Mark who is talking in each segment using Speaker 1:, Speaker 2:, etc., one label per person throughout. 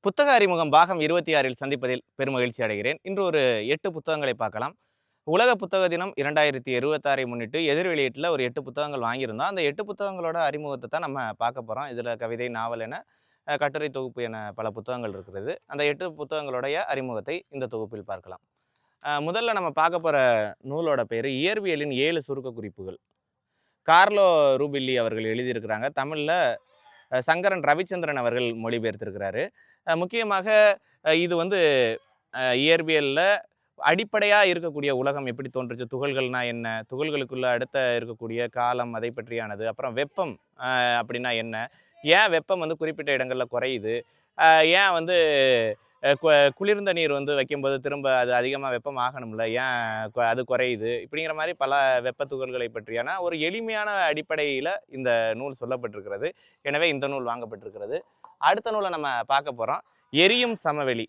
Speaker 1: புத்தக அறிமுகம் பாகம் 26இல் சந்திப்பதில் பெருமகிழ்ச்சி அடைகிறேன். இன்று ஒரு 8 புத்தகங்களை பார்க்கலாம். உலக புத்தக தினம் 2026ஐ முன்னிட்டு எதிர் வெளியீட்டில் ஒரு 8 புத்தகங்கள் வாங்கியிருந்தோம். அந்த 8 புத்தகங்களோட அறிமுகத்தை தான் நம்ம பார்க்க போகிறோம். இதில் கவிதை, நாவல் என கட்டுரை தொகுப்பு என பல புத்தகங்கள் இருக்கிறது. அந்த 8 புத்தகங்களுடைய அறிமுகத்தை இந்த தொகுப்பில் பார்க்கலாம். முதல்ல நம்ம பார்க்க போகிற நூலோட பேர் இயற்பியலின் 7 சுருக்க குறிப்புகள். கார்லோ ரூபில்லி அவர்கள் எழுதியிருக்கிறாங்க. தமிழில் சங்கரன் ரவிச்சந்திரன் அவர்கள் மொழிபெயர்த்திருக்கிறாரு. முக்கியமாக இது வந்து இயற்பியலில் அடிப்படையாக இருக்கக்கூடிய உலகம் எப்படி தோன்றுச்சு, துகள்கள்னா என்ன, துகள்களுக்குள்ள அடுத்த இருக்கக்கூடிய காலம் அதை பற்றியானது, அப்புறம் வெப்பம் அப்படின்னா என்ன, ஏன் வெப்பம் வந்து குறிப்பிட்ட இடங்களில் குறையுது, ஏன் வந்து குளிர்ந்த நீர் வந்து வைக்கும்போது திரும்ப அது அதிகமாக வெப்பம் ஆகணும்ல, ஏன் அது குறையுது, இப்படிங்கிற மாதிரி பல வெப்ப துகள்களை பற்றியான ஒரு எளிமையான அடிப்படையில் இந்த நூல் சொல்லப்பட்டிருக்கிறது. எனவே இந்த நூல் வாங்கப்பட்டிருக்கிறது. அடுத்த நூலை நம்ம பார்க்க போகிறோம். எரியும் சமவெளி.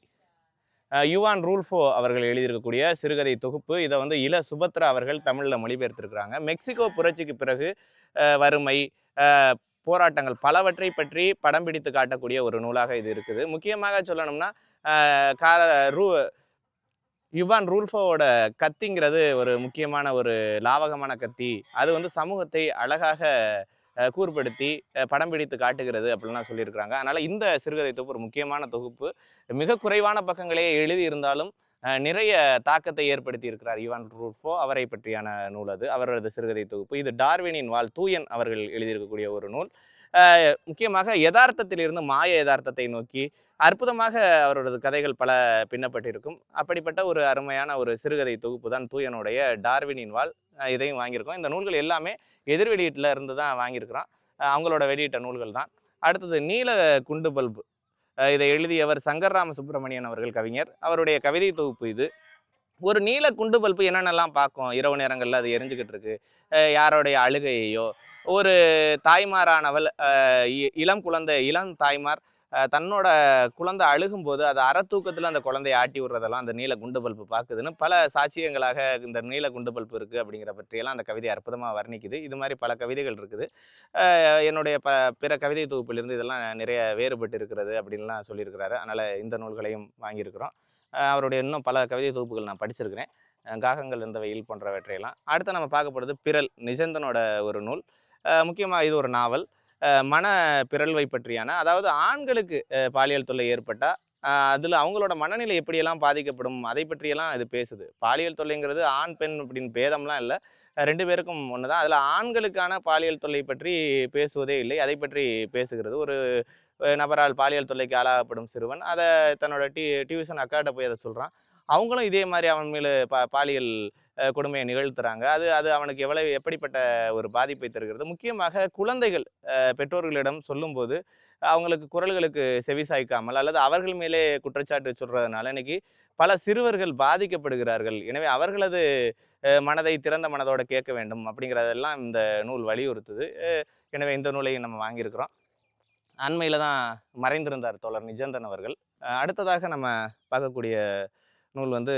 Speaker 1: யுவான் ரூல்ஃபோ அவர்கள் எழுதியிருக்கக்கூடிய சிறுகதை தொகுப்பு. இதை வந்து இள சுபத்ரா அவர்கள் தமிழில் மொழிபெயர்த்திருக்கிறாங்க. மெக்சிகோ புரட்சிக்கு பிறகு வறுமை, போராட்டங்கள் பலவற்றை பற்றி படம் பிடித்து காட்டக்கூடிய ஒரு நூலாக இது இருக்குது. முக்கியமாக சொல்லணும்னா யுவான் ரூல்ஃபோவோட கத்திங்கிறது ஒரு முக்கியமான ஒரு லாவகமான கத்தி. அது வந்து சமூகத்தை அழகாக கூர்படுத்தி படம் பிடித்து காட்டுகிறது அப்படின்லாம் சொல்லியிருக்கிறாங்க. அதனால் இந்த சிறுகதை தொகுப்பு ஒரு முக்கியமான தொகுப்பு. மிக குறைவான பக்கங்களே எழுதி இருந்தாலும் நிறைய தாக்கத்தை ஏற்படுத்தி இருக்கிறார் யுவான் ரூல்ஃபோ. அவரை பற்றியான நூல் அது, அவரது சிறுகதை தொகுப்பு. இது டார்வினின் வாள் தூயன் அவர்கள் எழுதியிருக்கக்கூடிய ஒரு நூல். முக்கியமாக யதார்த்தத்திலிருந்து மாய யதார்த்தத்தை நோக்கி அற்புதமாக அவரது கதைகள் பல பின்னப்பட்டிருக்கும். அப்படிப்பட்ட ஒரு அருமையான ஒரு சிறுகதை தொகுப்பு தான் தூயனுடைய டார்வினின் வாள். இதையும் வாங்கியிருக்கோம். இந்த நூல்கள் எல்லாமே எதிர் வெளியீட்டில் இருந்து தான் வாங்கியிருக்கிறோம். அவங்களோட வெளியிட்ட நூல்கள் தான். அடுத்தது நீல குண்டு பல்பு. இதை எழுதியவர் சங்கர் ராம சுப்பிரமணியன் அவர்கள் கவிஞர். அவருடைய கவிதை தொகுப்பு இது. ஒரு நீல குண்டு பல்பு என்னென்னலாம் பார்க்கும் இரவு நேரங்களில் அது எரிஞ்சுக்கிட்டு இருக்கு, யாரோடைய அழுகையோ, ஒரு தாய்மாரானவள் இளம் தாய்மார் தன்னோட குழந்தை அழுகும்போது அது அறத்தூக்கத்தில் அந்த குழந்தைய ஆட்டி விடுறதெல்லாம் அந்த நீல குண்டு பல்பு பார்க்குதுன்னு பல சாட்சியங்களாக இந்த நீல குண்டு பல்பு இருக்குது அப்படிங்கிற பற்றியெல்லாம் அந்த கவிதை அற்புதமாக வர்ணிக்குது. இது மாதிரி பல கவிதைகள் இருக்குது. என்னுடைய பிற கவிதை தொகுப்பிலிருந்து இதெல்லாம் நிறைய வேறுபட்டு இருக்கிறது அப்படின்லாம் சொல்லியிருக்கிறாரு. அதனால் இந்த நூல்களையும் வாங்கியிருக்கிறோம். அவருடைய இன்னும் பல கவிதை தொகுப்புகள் நான் படிச்சிருக்கிறேன். காகங்கள் இந்த வெயில் போன்றவற்றையெல்லாம். அடுத்து நம்ம பார்க்க போகிறது பிறல், நிஜந்தனோட ஒரு நூல். முக்கியமாக இது ஒரு நாவல். மன பிறழ்வை பற்றியான, அதாவது ஆண்களுக்கு பாலியல் தொல்லை ஏற்பட்டால் அதில் அவங்களோட மனநிலை எப்படியெல்லாம் பாதிக்கப்படும் அதை பற்றியெல்லாம் இது பேசுது. பாலியல் தொல்லைங்கிறது ஆண் பெண் அப்படின்னு பேதம்லாம் இல்லை, 2 பேருக்கும் ஒன்று தான். அதில் ஆண்களுக்கான பாலியல் தொல்லை பற்றி பேசுவதே இல்லை, அதை பற்றி பேசுகிறது. ஒரு நபரால் பாலியல் தொல்லைக்கு ஆளாகப்படும் சிறுவன் அதை தன்னோட டியூஷன் அக்காட்ட போய் அதை சொல்கிறான். அவங்களும் இதே மாதிரி அவன் மேலே பாலியல் கொடுமையை நிகழ்த்துறாங்க. அது அது அவனுக்கு எப்படிப்பட்ட ஒரு பாதிப்பை தருகிறது. முக்கியமாக குழந்தைகள் பெற்றோர்களிடம் சொல்லும்போது அவங்களுக்கு குரல்களுக்கு செவிசாய்க்காமல் அல்லது அவர்கள் மேலே குற்றச்சாட்டு சொல்றதுனால இன்னைக்கு பல சிறுவர்கள் பாதிக்கப்படுகிறார்கள். எனவே அவர்களது மனதை திறந்த மனதோட கேட்க வேண்டும் அப்படிங்கிறதெல்லாம் இந்த நூல் வலியுறுத்துது. எனவே இந்த நூலையும் நம்ம வாங்கியிருக்கிறோம். அண்மையில் தான் மறைந்திருந்தார் தோழர் நிஜந்தன் அவர்கள். அடுத்ததாக நம்ம பார்க்கக்கூடிய நூல் வந்து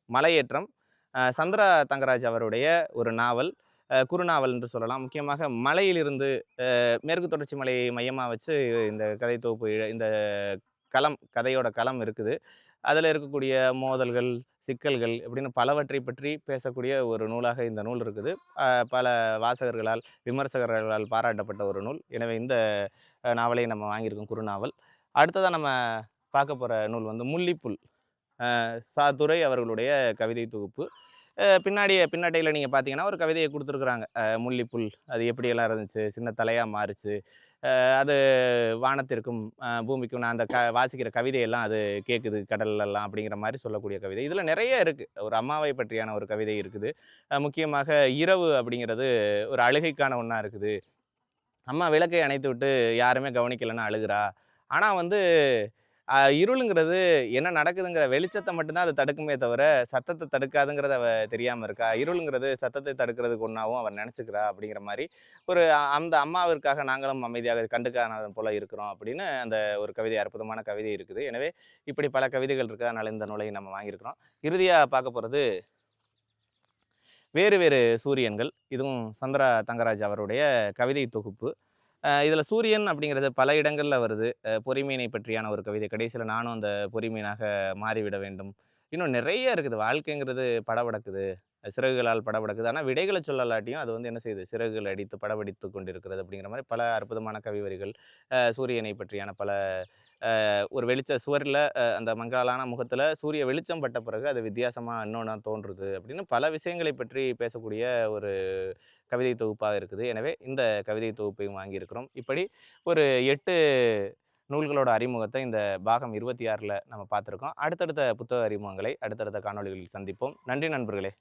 Speaker 1: மலையேற்றம். சந்திரா தங்கராஜ் அவருடைய ஒரு நாவல், குறுநாவல் என்று சொல்லலாம். முக்கியமாக மலையிலிருந்து மேற்கு தொடர்ச்சி மலையை மையமாக வச்சு இந்த கதை தொகுப்பு, இந்த கதையோட களம் இருக்குது. அதில் இருக்கக்கூடிய மோதல்கள், சிக்கல்கள் இப்படின்னு பலவற்றை பற்றி பேசக்கூடிய ஒரு நூலாக இந்த நூல் இருக்குது. பல வாசகர்களால், விமர்சகர்களால் பாராட்டப்பட்ட ஒரு நூல். எனவே இந்த நாவலை நம்ம வாங்கியிருக்கோம், குறுநாவல். அடுத்ததாக நம்ம பார்க்க போகிற நூல் வந்து முல்லிப்புல். துரை அவர்களுடைய கவிதை தொகுப்பு. பின்னாட்டையில் நீங்கள் பார்த்தீங்கன்னா ஒரு கவிதையை கொடுத்துருக்குறாங்க. முல்லிப்புல் அது எப்படியெல்லாம் இருந்துச்சு, சின்ன தலையாக மாறுச்சு, அது வானத்திற்கும் பூமிக்கும் நான் அந்த வாசிக்கிற கவிதையெல்லாம் அது கேட்குது கடல்லலாம் அப்படிங்கிற மாதிரி சொல்லக்கூடிய கவிதை. இதில் நிறைய இருக்குது. ஒரு அம்மாவை பற்றியான ஒரு கவிதை இருக்குது. முக்கியமாக இரவு அப்படிங்கிறது ஒரு அழுகைக்கான ஒன்றா இருக்குது. அம்மா விளக்கை அணைத்து விட்டு யாருமே கவனிக்கலைன்னு அழுகிறா. ஆனால் வந்து இருளுங்கிறது என்ன நடக்குதுங்கிற வெளிச்சத்தை மட்டும்தான் அது தடுக்குமே தவிர சத்தத்தை தடுக்காதுங்கிறத அவ தெரியாமல் இருக்கா. இருளுங்கிறது சத்தத்தை தடுக்கிறதுக்கு ஒன்றாவும் அவன் நினச்சிக்கிறா அப்படிங்கிற மாதிரி ஒரு அந்த அம்மாவிற்காக நாங்களும் அமைதியாக கண்டுக்கானது போல இருக்கிறோம் அப்படின்னு அந்த ஒரு கவிதை, அற்புதமான கவிதை இருக்குது. எனவே இப்படி பல கவிதைகள் இருக்குது. அதனால் இந்த நூலை நம்ம வாங்கியிருக்கிறோம். இறுதியாக பார்க்க போகிறது வேறு வேறு சூரியன்கள். இதுவும் சந்திரா தங்கராஜ் அவருடைய கவிதை தொகுப்பு. இதில் சூரியன் அப்படிங்கிறது பல இடங்களில் வருது. பொறிமீனை பற்றியான ஒரு கவிதை. கடைசியில் நானும் அந்த பொறிமீனாக மாறிவிட வேண்டும். இன்னும் நிறைய இருக்குது. வாழ்க்கைங்கிறது படபடக்குது. சிறகுகளால் படபடக்குது. ஆனா விடைகள சொல்லலாட்டியும் அது வந்து என்ன செய்யுது? சிறகுகள் அடித்து படபடித்துக் கொண்டிருக்கிறது அப்படிங்கிற மாரி பல அற்புதமான கவி வரிகள். சூரியனை பற்றியான பல ஒரு வெளிச்ச சுவர்ல அந்த மங்கலான முகத்துல சூரிய வெளிச்சம் பட்ட பிறகு அது வித்தியாசமா இன்னொன்னா தோன்றுது அப்படின்னு பல விஷயங்களை பற்றி பேசக்கூடிய ஒரு கவிதை தொகுப்பாக இருக்குது. எனவே இந்த கவிதை தொகுப்பையும் வாங்கியிருக்கிறோம். இப்படி ஒரு 8 நூல்களோட அறிமுகத்த இந்த பாகம் 26ல நம்ம பார்த்துருக்கோம். அடுத்தடுத்த புத்தக அறிமுகங்களை அடுத்தடுத்த காணொளிகளில் சந்திப்போம். நன்றி நண்பர்களே!